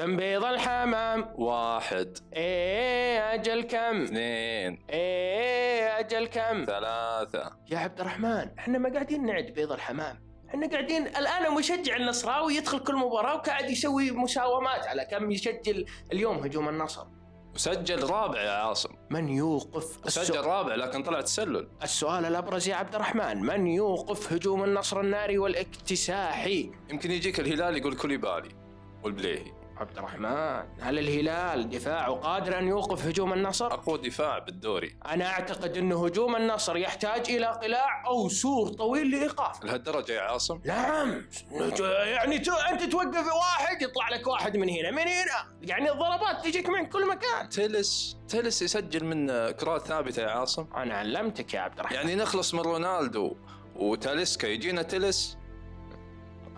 كم بيض الحمام؟ 1. ايه اجل كم؟ 2. ايه اجل كم؟ 3. يا عبد الرحمن احنا ما قاعدين نعد بيض الحمام، احنا قاعدين الان مشجع النصراوي يدخل كل مباراة وقاعد يسوي مساومات على كم يسجل اليوم هجوم النصر. وسجل رابع يا عاصم. من يوقف سجل رابع لكن طلع تسلل. السؤال الأبرز يا عبد الرحمن، من يوقف هجوم النصر الناري والاكتساحي؟ يمكن يجيك الهلال يقول كوليبالي والبليهي. عبد الرحمن هل الهلال دفاعه قادر أن يوقف هجوم النصر؟ أقوى دفاع بالدوري. أنا أعتقد أن هجوم النصر يحتاج إلى قلاع أو سور طويل لإيقافه. لهالدرجة يا عاصم؟ نعم، يعني أنت توقف واحد يطلع لك واحد من هنا من هنا، يعني الضربات تجيك من كل مكان. تلس يسجل من كرات ثابتة يا عاصم. أنا علمتك يا عبد الرحمن. يعني نخلص من رونالدو وتاليسكا يجينا تلس.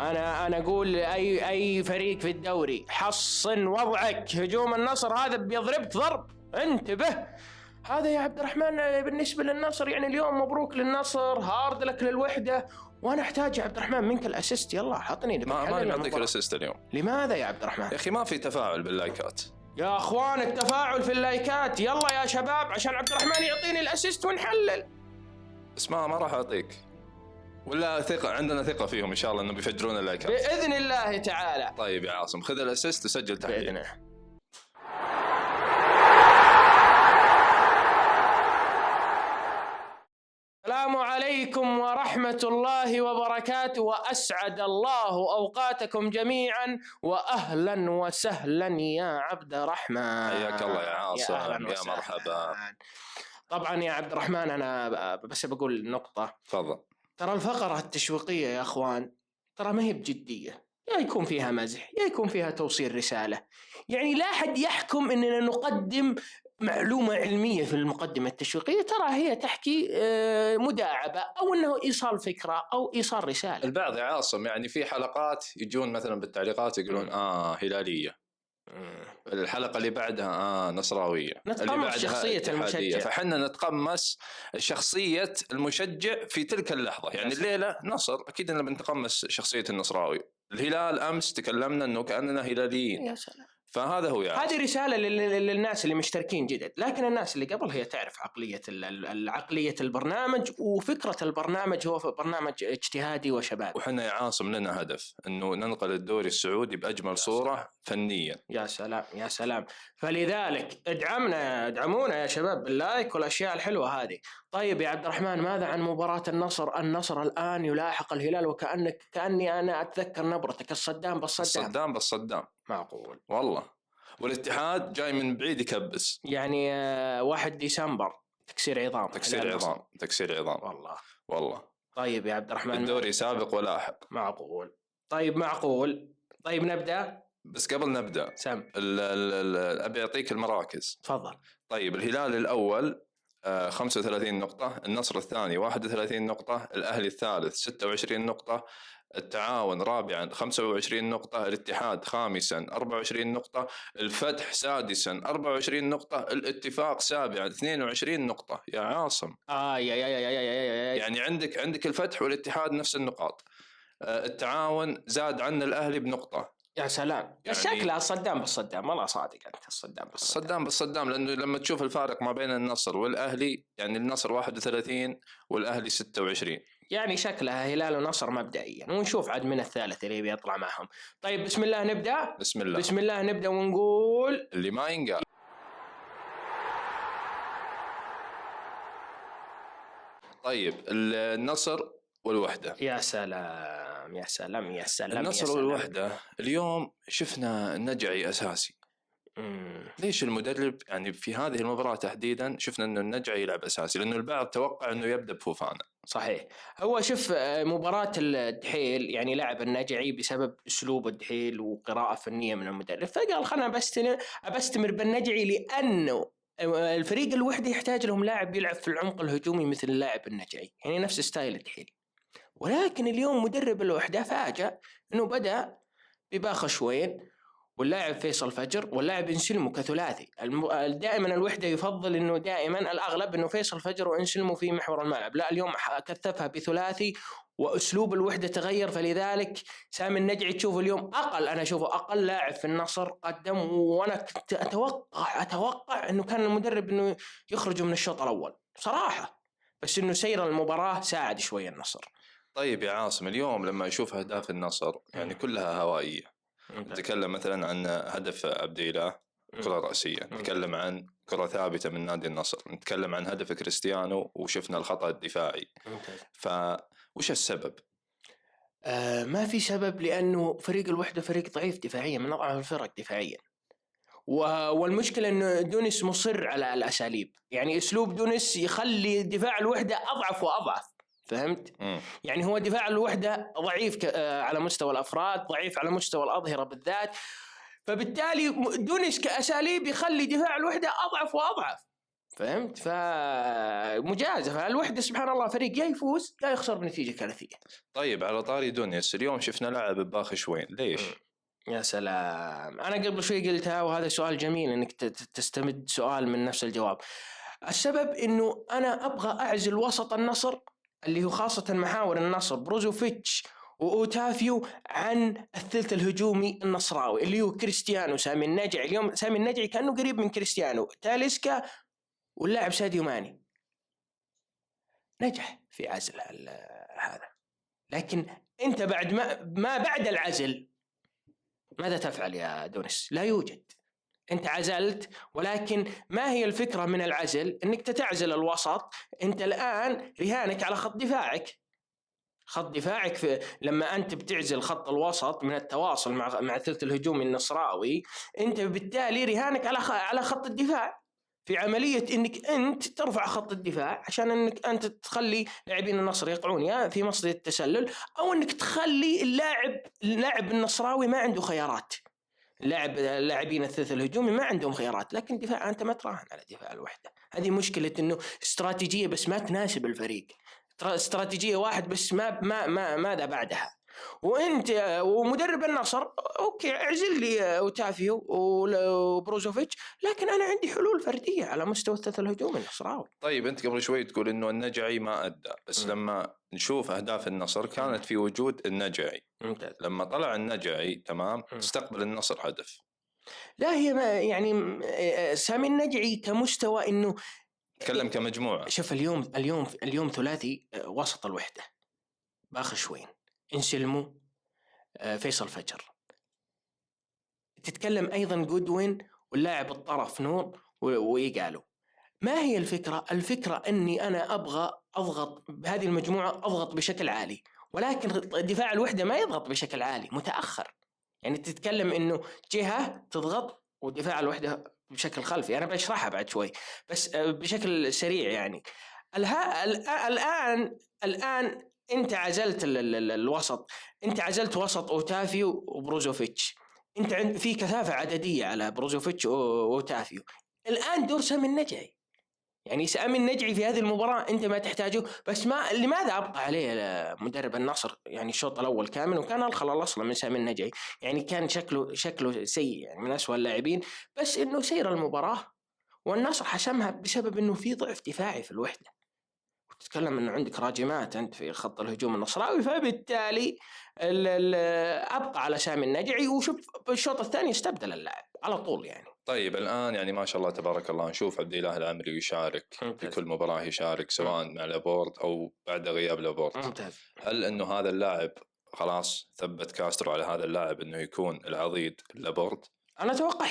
أنا أقول أي فريق في الدوري حصن وضعك، هجوم النصر هذا بيضربك ضرب، انتبه. هذا يا عبد الرحمن بالنسبة للنصر، يعني اليوم مبروك للنصر، هارد لك للوحدة، وأنا أحتاج يا عبد الرحمن منك الأسيست، يلا حطني. ما نعطيك الأسيست اليوم. لماذا يا عبد الرحمن؟ يا أخي ما في تفاعل باللايكات يا أخوان، التفاعل في اللايكات، يلا يا شباب عشان عبد الرحمن يعطيني الأسيست ونحلل. اسمع ما راح أعطيك، ولا ثقة، عندنا ثقة فيهم إن شاء الله إنه بيفجرون اللايكات بإذن الله تعالى. طيب يا عاصم خذ الأسيست وسجل تحليل بإذن الله. السلام عليكم ورحمة الله وبركاته، وأسعد الله أوقاتكم جميعا، وأهلا وسهلا يا عبد الرحمن. حياك الله يا عاصم. يا مرحبا. طبعا يا عبد الرحمن أنا بس بقول نقطة. تفضل. ترى الفقرة التشويقية يا أخوان ترى ما هي بجدية، يا يكون فيها مزح يا يكون فيها توصيل رسالة، يعني لا أحد يحكم أننا نقدم معلومة علمية في المقدمة التشويقية، ترى هي تحكي مداعبة أو أنه إيصال فكرة أو إيصال رسالة. البعض يا عاصم يعني في حلقات يجون مثلا بالتعليقات يقولون هلالية، الحلقة اللي بعدها نصراوية، نتقمص شخصية المشجع، فحنا نتقمص شخصية المشجع في تلك اللحظة. يعني الليلة نصر أكيد أننا بنتقمص شخصية النصراوي، الهلال أمس تكلمنا أنه كأننا هلاليين. يا سلام. فهذا هو يعني. هذه رسالة للناس اللي مشتركين جدد، لكن الناس اللي قبل هي تعرف عقلية البرنامج، وفكرة البرنامج هو برنامج اجتهادي وشبابي. وحنا يا عاصم لنا هدف أنه ننقل الدوري السعودي بأجمل صورة فنيا. يا سلام يا سلام، فلذلك ادعمونا يا شباب باللايك والأشياء الحلوة هذه. طيب يا عبد الرحمن، ماذا عن مباراة النصر؟ النصر الآن يلاحق الهلال، كأني أنا أتذكر نبرتك، الصدام بالصدام. معقول والله. والاتحاد جاي من بعيد يكبس، يعني 1 ديسمبر تكسير عظام. والله. طيب يا عبد الرحمن، الدوري سابق ولاحق. معقول. طيب نبدأ. بس قبل نبدأ سم أبي أعطيك المراكز. تفضل. طيب الهلال الأول 35 نقطة، النصر الثاني 31 نقطة، الأهلي الثالث 26 نقطة، التعاون رابعا 25 نقطة، الاتحاد خامسا 24 نقطة، الفتح سادسا 24 نقطة، الاتفاق سابعا 22 نقطة. يا عاصم يعني عندك الفتح والاتحاد نفس النقاط، التعاون زاد عن الأهلي بنقطة. يا سلام، يعني شكلها الصدام بالصدام، والله صادق أنت. الصدام بالصدام لأنه لما تشوف الفارق ما بين النصر والأهلي، يعني النصر 31 والأهلي 26، يعني شكلها هلال ونصر مبدئيا، ونشوف عاد من الثالث اللي بيطلع معهم. طيب بسم الله نبدأ. بسم الله نبدأ ونقول اللي ما ينقال. طيب النصر والوحدة. يا سلام. النصر والوحدة اليوم شفنا النجعي أساسي. ليش المدرب يعني في هذه المباراة تحديدا شفنا أنه النجعي يلعب أساسي؟ لأنه البعض توقع أنه يبدأ بفوفانا. صحيح. هو شوف مباراة الدحيل يعني لعب النجعي بسبب أسلوب الدحيل وقراءة فنية من المدرب، فقال خلنا بستمر بالنجعي، لأنه الفريق الوحدة يحتاج لهم لاعب يلعب في العمق الهجومي مثل اللاعب النجعي، يعني نفس ستايل الدحيل. ولكن اليوم مدرب الوحدة فاجأ أنه بدأ بباخشوين واللاعب فيصل فجر واللاعب انسلمو كثلاثي. دائما الوحدة يفضل انه دائما الاغلب انه فيصل فجر وانسلمو في محور الملعب، لا اليوم كثفها بثلاثي واسلوب الوحدة تغير، فلذلك سامي النجعي تشوفه اليوم انا اشوفه اقل لاعب في النصر قدم. وانا كنت اتوقع انه كان المدرب انه يخرجوا من الشوط الاول صراحة، بس انه سير المباراة ساعد شوية النصر. طيب يا عاصم، اليوم لما يشوف اهداف النصر يعني كلها هوائية، نتكلم مثلا عن هدف عبد الاله كرة رأسية، نتكلم عن كرة ثابتة من نادي النصر، نتكلم عن هدف كريستيانو وشفنا الخطأ الدفاعي. فوش السبب؟ ما في سبب، لأنه فريق الوحدة فريق ضعيف دفاعيا، من أضعف الفرق دفاعيا. والمشكلة أنه دونيس مصر على الأساليب، يعني أسلوب دونيس يخلي دفاع الوحدة أضعف وأضعف، فهمت؟ يعني هو دفاع الوحدة ضعيف على مستوى الأفراد، ضعيف على مستوى الأظهرة بالذات، فبالتالي دونيس كأساليب يخلي دفاع الوحدة أضعف وأضعف، فهمت؟ فمجازفة الوحدة سبحان الله فريق يا يفوز يا يخسر بنتيجة كارثية. طيب على طاري دونيس، اليوم شفنا لاعب باخشوين، ليش؟ يا سلام، أنا قبل شوي قلتها وهذا سؤال جميل إنك تستمد سؤال من نفس الجواب. السبب إنه أنا أبغى أعزل وسط النصر اللي هو خاصة محاور النصر بروزوفيتش وأوتافيو عن الثلث الهجومي النصراوي اللي هو كريستيانو سامي النجعي. اليوم سامي النجعي كأنه قريب من كريستيانو، تاليسكا واللاعب ساديو ماني، نجح في عزل هذا. لكن أنت بعد ما بعد العزل ماذا تفعل يا دونيس؟ لا يوجد. أنت عزلت، ولكن ما هي الفكرة من العزل؟ أنك تتعزل الوسط. أنت الآن رهانك على خط دفاعك. خط دفاعك لما أنت بتعزل خط الوسط من التواصل مع الثلث الهجومي النصراوي، أنت بالتالي رهانك على خط الدفاع في عملية أنك أنت ترفع خط الدفاع عشان أنك أنت تخلي لاعبين النصر يقعون يا في مصيدة التسلل، أو أنك تخلي اللاعب النصراوي ما عنده خيارات. لاعبين الثلث الهجومي ما عندهم خيارات، لكن دفاع أنت ما تراهن على دفاع الوحدة. هذه مشكلة، إنه استراتيجية بس ما تناسب الفريق، استراتيجية واحد بس ماذا بعدها. وانت ومدرب النصر اوكي اعزل لي اوتافيو وبروزوفيتش، لكن انا عندي حلول فرديه على مستوى الثلث الهجومي النصراوي. طيب انت قبل شوي تقول انه النجعي ما ادى، بس لما نشوف اهداف النصر كانت في وجود النجعي. لما طلع النجعي تمام استقبل النصر هدف. لا هي ما يعني سامي النجعي كمستوى انه تكلم كمجموعه. شوف اليوم ثلاثي وسط الوحده باخشوين انسلمو فيصل فجر، تتكلم أيضا جودوين واللاعب الطرف نور ويقالوا. ما هي الفكرة؟ الفكرة أني أنا أبغى أضغط بهذه المجموعة، أضغط بشكل عالي، ولكن دفاع الوحدة ما يضغط بشكل عالي، متأخر. يعني تتكلم أنه جهة تضغط ودفاع الوحدة بشكل خلفي. أنا بشرحها بعد شوي بس بشكل سريع. يعني الآن أنت عزلت الوسط، أنت عزلت وسط أوتافيو وبروزوفيتش، أنت في كثافة عددية على بروزوفيتش وأوتافيو. الآن دور سامي النجعي، يعني سامي النجعي في هذه المباراة أنت ما تحتاجه، بس لماذا أبقى عليه مدرب النصر يعني الشوط الأول كامل، وكان الخلل أصلا من سامي النجعي، يعني كان شكله سيء، يعني من أسوأ اللاعبين، بس إنه سير المباراة والنصر حسمها بسبب إنه في ضعف دفاعي في الوحدة. تتكلم انه عندك راجمات انت في خط الهجوم النصراوي، فبالتالي ابقى على سامي النجعي، وشوف بالشوط الثاني استبدل اللاعب على طول يعني. طيب الان يعني ما شاء الله تبارك الله نشوف عبد الاله العمري يشارك في كل مباراه، يشارك سواء مع لابورت او بعد غياب لابورت. ممتاز. هل انه هذا اللاعب خلاص ثبت كاسترو على هذا اللاعب انه يكون العضيد لابورت؟ انا اتوقع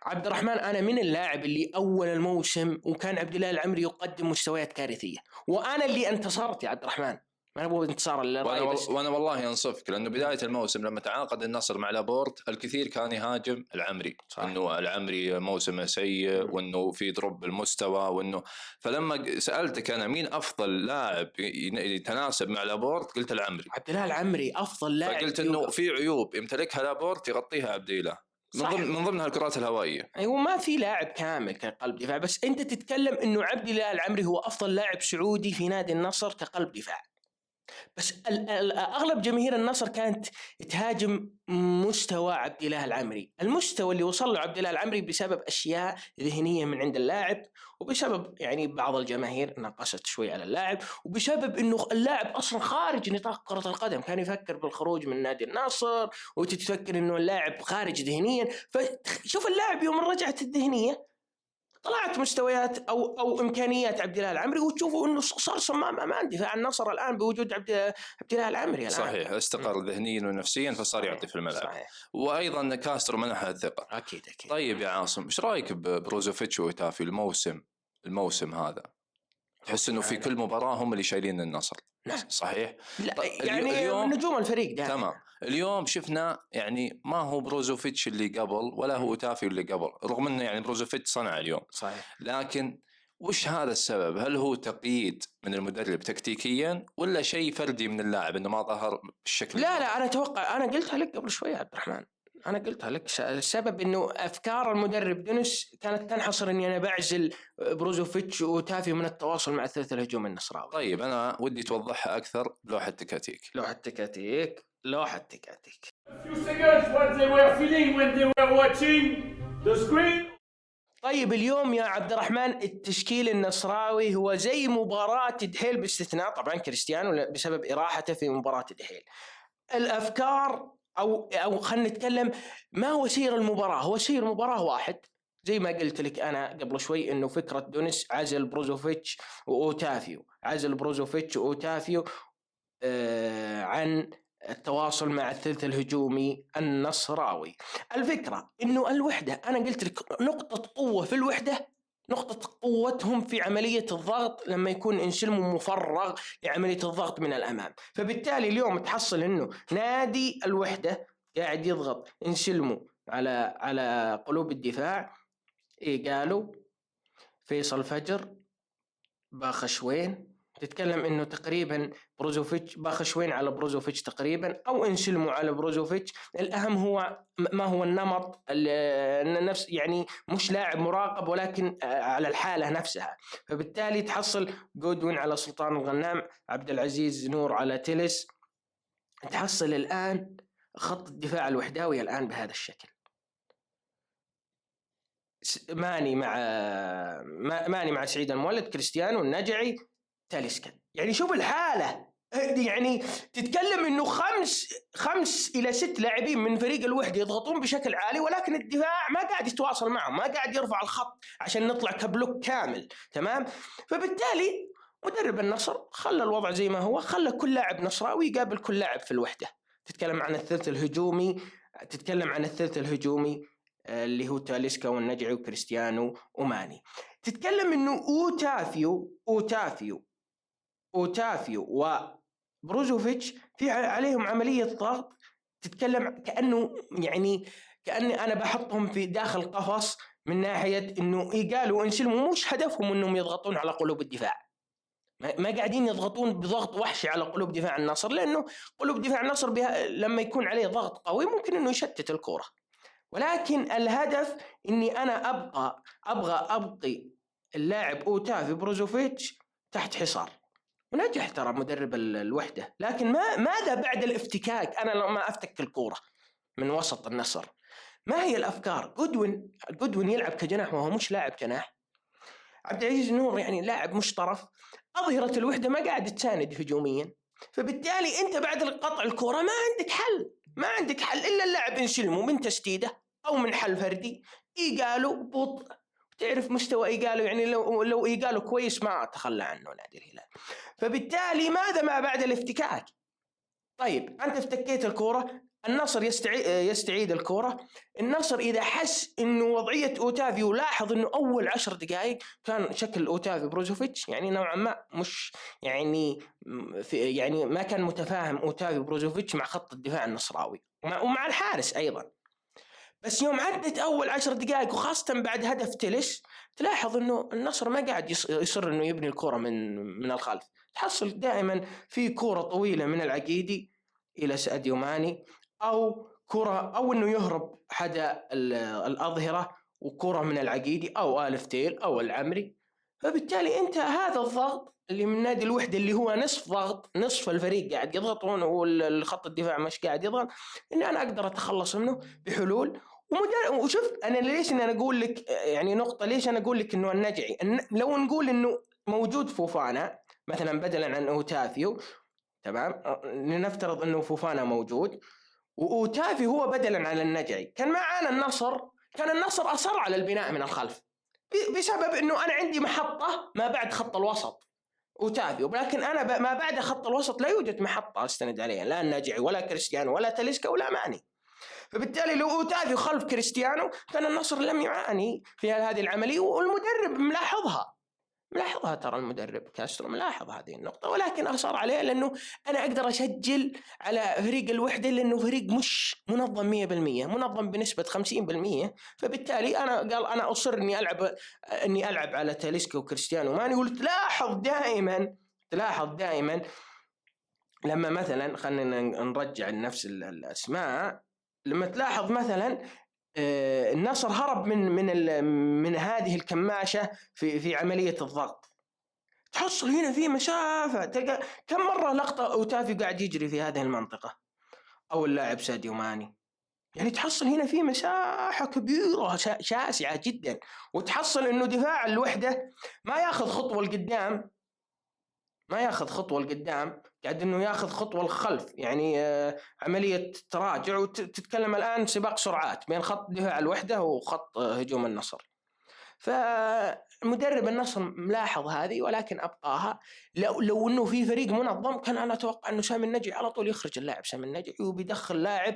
عبد الرحمن، انا من اللاعب اللي اول الموسم وكان عبد الله العمري يقدم مستويات كارثيه، وانا اللي انتصرت يا عبد الرحمن، ما نبغى انتصار وانا والله انصفك، لانه بدايه الموسم لما تعاقد النصر مع لابورت الكثير كان يهاجم العمري، انه العمري موسمه سيء وانه في ضرب المستوى، وانه فلما سالتك انا مين افضل لاعب يتناسب مع لابورت قلت العمري، عبد الله العمري افضل لاعب، فقلت انه في عيوب يمتلكها لابورت يغطيها عبد الله من ضمنها الكرات الهوائيه. ايوه ما في لاعب كامل كقلب دفاع، بس انت تتكلم انه عبد الله العمري هو افضل لاعب سعودي في نادي النصر كقلب دفاع، بس اغلب جماهير النصر كانت تهاجم مستوى عبد الاله العمري، المستوى اللي وصل له عبد الاله العمري بسبب اشياء ذهنيه من عند اللاعب، وبسبب يعني بعض الجماهير نقصت شوي على اللاعب، وبسبب انه اللاعب اصلا خارج نطاق كره القدم، كان يفكر بالخروج من نادي النصر، وتتفكر انه اللاعب خارج ذهنيا. فشوف اللاعب يوم رجعت الذهنيه طلعت مستويات او امكانيات عبد الاله العمري، وتشوفوا انه صار صمام امان دفاع النصر الان بوجود عبد الاله العمري الان. صحيح، استقر ذهنيا ونفسيا فصار يعطي في الملعب. صحيح. وايضا كاسترو منحه الثقه. اكيد. طيب يا عاصم، ايش رايك ببروزوفيتش واوتافي الموسم هذا؟ تحس انه في كل مباراه هم اللي شايلين النصر؟ نعم. صحيح. لا يعني اليوم نجوم الفريق ده. تمام. اليوم شفنا يعني ما هو بروزوفيتش اللي قبل ولا هو اوتافي اللي قبل، رغم انه يعني بروزوفيتش صنع اليوم. صحيح. لكن وش هذا السبب؟ هل هو تقييد من المدرب تكتيكيا ولا شيء فردي من اللاعب انه ما ظهر بالشكل؟ لا انا اتوقع، انا قلتها لك قبل شوي عبد الرحمن، انا قلتها لك، السبب انه افكار المدرب دونس كانت تنحصر اني انا بعزل بروزوفيتش وتافي من التواصل مع الثلاث الهجوم النصراوي. طيب انا ودي توضحها اكثر بلوحه تكاتيك. لوحة تكاتيك. Few seconds what they were feeling when they were watching the screen. طيب اليوم يا عبد الرحمن التشكيل النصراوي هو زي مباراة دحيل، باستثناء طبعا كريستيانو بسبب إراحته في مباراة دحيل. الأفكار أو خلينا نتكلم ما هو سير المباراة، هو سير مباراة واحد، زي ما قلت لك أنا قبل شوي إنه فكرة دونيس عزل بروزوفيتش وأوتافيو، عن التواصل مع الثلث الهجومي النصراوي. الفكرة إنه الوحدة، أنا قلت لك نقطة قوة في الوحدة، نقطة قوتهم في عملية الضغط لما يكون انسلموا مفرغ لعملية الضغط من الأمام. فبالتالي اليوم تحصل إنه نادي الوحدة قاعد يضغط انسلموا على قلوب الدفاع. قالوا فيصل فجر، باخشوين، تتكلم انه تقريبا بروزوفيتش باخشوين على بروزوفيتش تقريبا، او انسلموا على بروزوفيتش. الاهم هو ما هو النمط، نفس يعني مش لاعب مراقب ولكن على الحالة نفسها. فبالتالي تحصل جودوين على سلطان الغنام، عبد العزيز نور على تيلس، تحصل الان خط الدفاع الوحداوي الان بهذا الشكل. ماني مع سعيد المولد، كريستيانو، النجعي، تاليسكا. يعني شوف الحالة، يعني تتكلم انه 5 إلى 6 لاعبين من فريق الوحدة يضغطون بشكل عالي، ولكن الدفاع ما قاعد يتواصل معهم، ما قاعد يرفع الخط عشان نطلع كبلوك كامل. تمام. فبالتالي مدرب النصر خلى الوضع زي ما هو، خلى كل لاعب نصراوي يقابل كل لاعب في الوحدة. تتكلم عن الثلث الهجومي اللي هو تاليسكا والنجعي وكريستيانو وماني. تتكلم انه اوتافيو وبروزوفيتش في عليهم عملية ضغط. تتكلم كأني انا بحطهم في داخل قفص، من ناحية انه قالوا انسلموا، مش هدفهم انهم يضغطون على قلوب الدفاع، ما قاعدين يضغطون بضغط وحشي على قلوب دفاع النصر، لانه قلوب دفاع النصر لما يكون عليه ضغط قوي ممكن انه يشتت الكرة. ولكن الهدف اني انا ابقي اللاعب اوتافي بروزوفيتش تحت حصار. ونجح ترى مدرب الوحدة، لكن ماذا بعد الافتكاك؟ انا لو ما افتك الكورة من وسط النصر، ما هي الافكار؟ جودوين يلعب كجناح وهو مش لاعب جناح. عبد العزيز نور يعني لاعب مش طرف. اظهرة الوحدة ما قاعد تساند هجوميا، فبالتالي انت بعد قطع الكرة ما عندك حل الا اللاعب انسلموا من تسديده او من حل فردي. قالوا بطء، تعرف مستوى قالوا، يعني لو قالوا كويس ما تخلى عنه نادي الهلال. فبالتالي ماذا ما بعد الافتكاك؟ طيب انت افتكيت الكرة، النصر يستعيد الكرة. النصر إذا حس إنه وضعية أوتافيو، لاحظ إنه أول 10 دقائق كان شكل أوتافيو بروزوفيتش يعني نوعا ما مش يعني ما كان متفاهم أوتافيو بروزوفيتش مع خط الدفاع النصراوي ومع الحارس أيضا. بس يوم عدت أول 10 دقائق وخاصة بعد هدف تلس، تلاحظ إنه النصر ما قاعد يصر إنه يبني الكرة من الخلف. تحصل دائما في كرة طويلة من العقيدي إلى ساديو ماني، أو كرة أو إنه يهرب حدا الأظهرة وكرة من العقيدي أو آلفتيل أو العمري فبالتالي انت هذا الضغط اللي من نادي الوحده اللي هو نصف ضغط، نصف الفريق قاعد يضغطون والخط الدفاع مش قاعد يضغط، اني انا اقدر اتخلص منه بحلول. وشوف انا ليش انا اقول لك يعني نقطه، ليش انا اقول لك انه النجعي لو نقول انه موجود فوفانا مثلا بدلا عن اوتافيو، تمام، لنفترض انه فوفانا موجود واوتافي هو بدلا عن النجعي، كان معانا النصر، كان النصر اصر على البناء من الخلف بسبب انه انا عندي محطه ما بعد خط الوسط اوتافي، ولكن انا ما بعد خط الوسط لا يوجد محطه استند عليها، لا النجعي ولا كريستيانو ولا تاليسكا ولا ماني. فبالتالي لو اوتافي خلف كريستيانو كان النصر لم يعاني في هذه العمليه، والمدرب ملاحظها ترى المدرب كاسترو ملاحظ هذه النقطة، ولكن أصر عليها لأنه أنا أقدر أسجل على فريق الوحدة لأنه فريق مش منظم 100%، منظم بنسبة 50%. فبالتالي أنا قال أنا أصر إني ألعب على تاليسكا وكريستيانو ماني. تلاحظ دائما لما مثلا خلينا نرجع لنفس الأسماء، لما تلاحظ مثلا النصر هرب من هذه الكماشة في عملية الضغط، تحصل هنا في مسافة، تلقى كم مرة لقطة أوتافي قاعد يجري في هذه المنطقة أو اللاعب ساديو ماني، يعني تحصل هنا في مساحة كبيرة شاسعة جدا، وتحصل إنه دفاع الوحدة ما ياخذ خطوة لقدام، قاعد إنه ياخذ خطوة للخلف، يعني عملية تراجع، وتتكلم الآن سباق سرعات بين خط دفاع الوحدة وخط هجوم النصر. فمدرب النصر ملاحظ هذه، ولكن أبقاها. لو إنه في فريق منظم كان أنا أتوقع إنه سامي النجعي على طول يخرج اللاعب سامي النجعي وبيدخل لاعب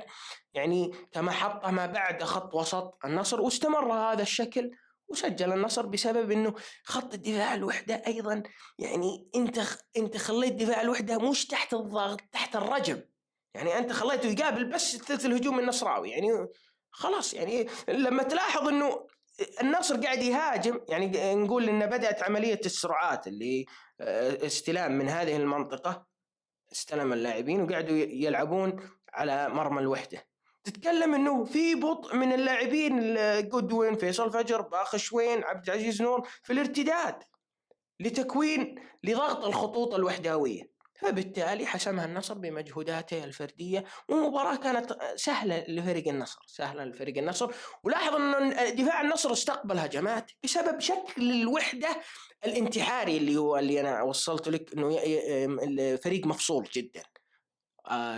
يعني كمحطة ما بعد خط وسط النصر، واستمر هذا الشكل وسجل النصر بسبب إنه خط الدفاع الوحدة أيضا، يعني أنت خليت دفاع الوحدة مش تحت الضغط، تحت الرجم، يعني أنت خليته يقابل بس الثلث الهجوم النصراوي، يعني خلاص. يعني لما تلاحظ إنه النصر قاعد يهاجم، يعني نقول إن بدأت عملية السرعات اللي استلام من هذه المنطقة، استلم اللاعبين وقاعدوا يلعبون على مرمى الوحدة، تتكلم إنه في بطء من اللاعبين، جودوين، فيصل فجر، باخشوين، عبد العزيز نور في الارتداد لضغط الخطوط الوحداوية. فبالتالي حسمها النصر بمجهوداته الفردية، ومباراة كانت سهلة لفريق النصر. ولاحظ أن دفاع النصر استقبل هجمات بسبب شكل الوحدة الانتحاري اللي أنا وصلت لك، أنه الفريق مفصول جدا،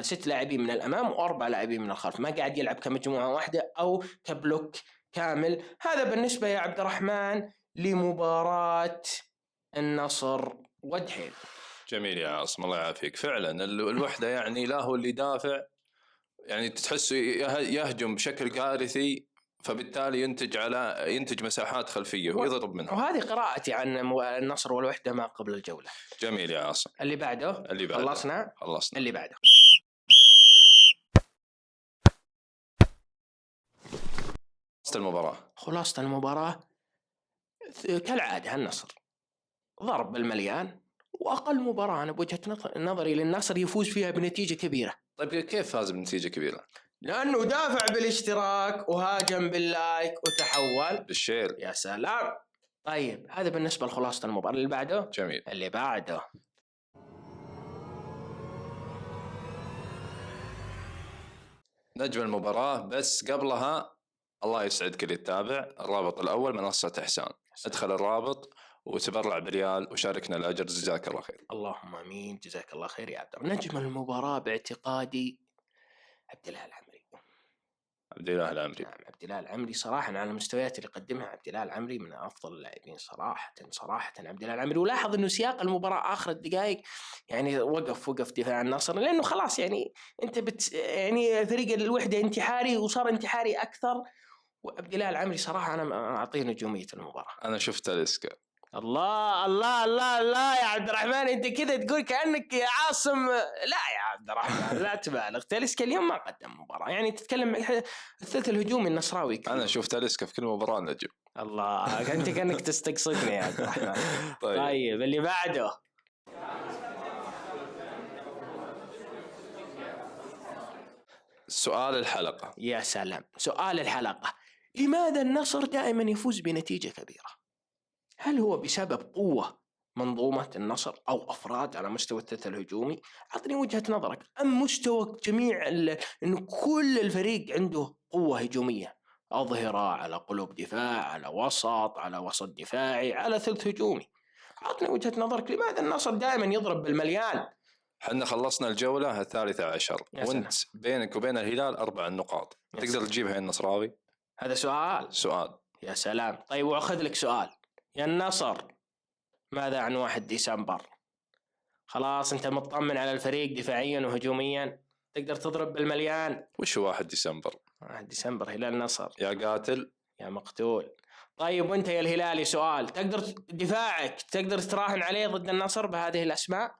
6 لاعبين من الأمام و4 لاعبين من الخلف، ما قاعد يلعب كمجموعة واحدة أو كبلوك كامل. هذا بالنسبة يا عبد الرحمن لمباراة النصر ودحيل. جميل يا عاصم، الله يعافيك. فعلا الوحدة يعني لا هو اللي دافع، يعني تحسه يهجم بشكل كارثي، فبالتالي ينتج مساحات خلفية ويضرب منها. وهذه قراءتي عن النصر والوحدة ما قبل الجولة. جميل يا عاصم. اللي بعده. خلصنا. اللي بعده. خلاصة المباراة كالعادة النصر ضرب بالمليان، وأقل مباراة أنا بوجهة نظري للنصر يفوز فيها بنتيجة كبيرة. طيب كيف فاز بنتيجة كبيرة؟ لأنه دافع بالاشتراك وهاجم باللايك وتحول بالشير. يا سلام. طيب هذا بالنسبة لخلاصة المباراة. اللي بعده. جميل. اللي بعده نجم المباراة، بس قبلها الله يسعدك اللي تتابع الرابط الأول منصة إحسان، ادخل الرابط وتبرع بريال وشاركنا الأجر، جزاك الله خير. اللهم امين، جزاك الله خير يا عبد. نجم المباراة باعتقادي عبد الله العمري. عبد الله العمري. نعم عبد الله العمري صراحة على المستويات اللي قدمها عبد الله العمري من أفضل اللاعبين صراحة عبد الله العمري. ولاحظ إنه سياق المباراة آخر الدقائق يعني وقف دفاع النصر، لأنه خلاص يعني أنت يعني فريق الوحدة انتحاري وصار انتحاري أكثر. وعبد الله العمري صراحة أنا أعطيه نجومية المباراة. أنا شفت تاليسكا. الله الله الله الله يا عبد الرحمن، انت كذا تقول كأنك يا عاصم. لا يا عبد الرحمن لا تبالغ، تاليسكا اليوم ما قدم مباراة، يعني تتكلم الثلث الهجومي النصراوي. أنا شفت تاليسكا في كل مباراة نجم. الله انت كأنك تستقصدني يا عبد الرحمن. طيب اللي بعده. سؤال الحلقة. يا سلام، سؤال الحلقة: لماذا النصر دائما يفوز بنتيجة كبيرة؟ هل هو بسبب قوة منظومة النصر أو أفراد على مستوى الثلث الهجومي؟ أعطني وجهة نظرك. أم مستوى جميع إنه كل الفريق عنده قوة هجومية، أظهرة على قلوب دفاع، على وسط دفاعي، على ثلث هجومي؟ أعطني وجهة نظرك، لماذا النصر دائما يضرب بالمليان؟ حنا خلصنا الجولة 13 وانت بينك وبين الهلال 4 نقاط، تقدر تجيبها يا النصراوي؟ هذا سؤال. يا سلام. طيب وأخذ لك سؤال يا النصر، ماذا عن 1 ديسمبر؟ خلاص أنت مطمن على الفريق دفاعيا وهجوميا، تقدر تضرب بالمليان. وش 1 ديسمبر؟ 1 ديسمبر هلال النصر. يا قاتل يا مقتول. طيب وانت يا الهلالي سؤال، تقدر دفاعك تقدر تراهن عليه ضد النصر بهذه الأسماء؟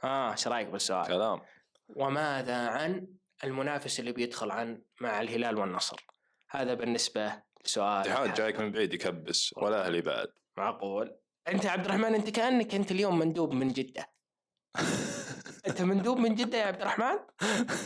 ايش رايك بالسؤال؟ كلام. وماذا عن المنافس اللي بيدخل مع الهلال والنصر؟ هذا بالنسبة لسؤال. اتحاد جايك من بعيد يكبس ولا أهلي بعد. معقول. انت عبد الرحمن، انت كأنك انت اليوم مندوب من جدة. انت مندوب من جدة يا عبد الرحمن؟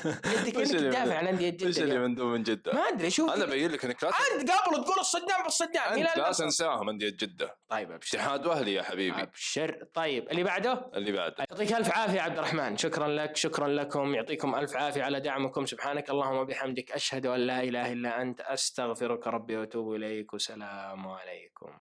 انت كنت تدافع عن اندية جدة. ايش اللي مندوب من جدة؟ ما ادري. شوف انا بين لك انك لا انت قبل تقول الصدام بالصدام، انت لا تنساهم اندية جدة. طيب ابشر. اتحاد واهلي يا حبيبي. ابشر. طيب اللي بعده. يعطيك الف عافيه عبد الرحمن، شكرا لك، شكرا لكم، يعطيكم الف عافيه على دعمكم. سبحانك اللهم وبحمدك، اشهد ان لا اله الا انت، استغفرك ربي واتوب اليك، وسلام عليكم.